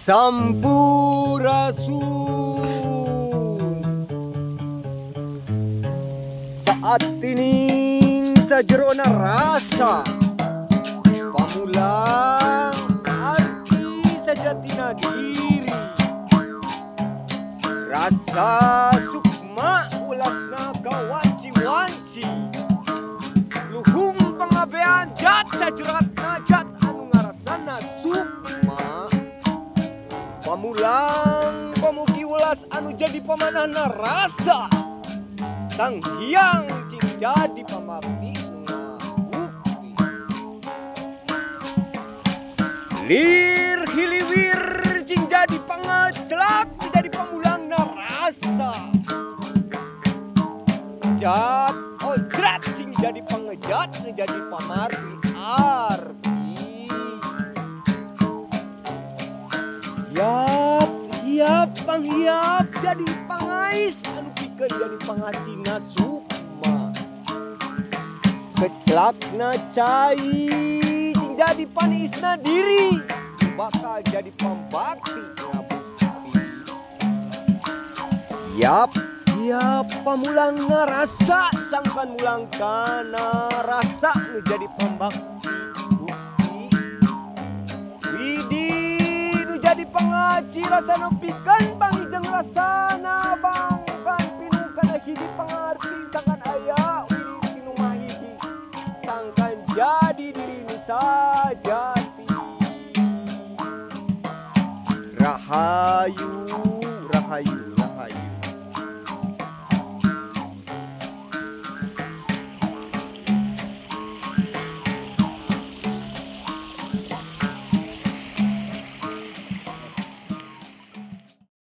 Sampurasun. Saat ini sajerona rasa pamulang arti sajatina diri, rasa sukma ulasna kawanci-wanci, luhung pengabean jat sajeratna jat anu ngarasana sukma, pamulang pemugi ulas anu jadi pamanahna rasa, sang hyang cing jadi pamarti bukti. Lir hiliwir cing jadi pangacelak jadi pamulangna rasa, jat odrat cing jadi pangejat jadi pamarti arti. Hiap panghiap jadi pangais anu pikeun jadi pangasina sukma, kecelakna cai cing jadi panisna diri, bakal jadi pambakti ngabukti. Hiap pamulangna rasa sangkan mulang kana rasa nu jadi pambakti bukti. Widi nu jadi pangaci rasana pikeun pangijeng rasana bangkan pinuh kana hiji pangarti sangkan aya widi pinuh mah hiji sangkan jadi diri saja.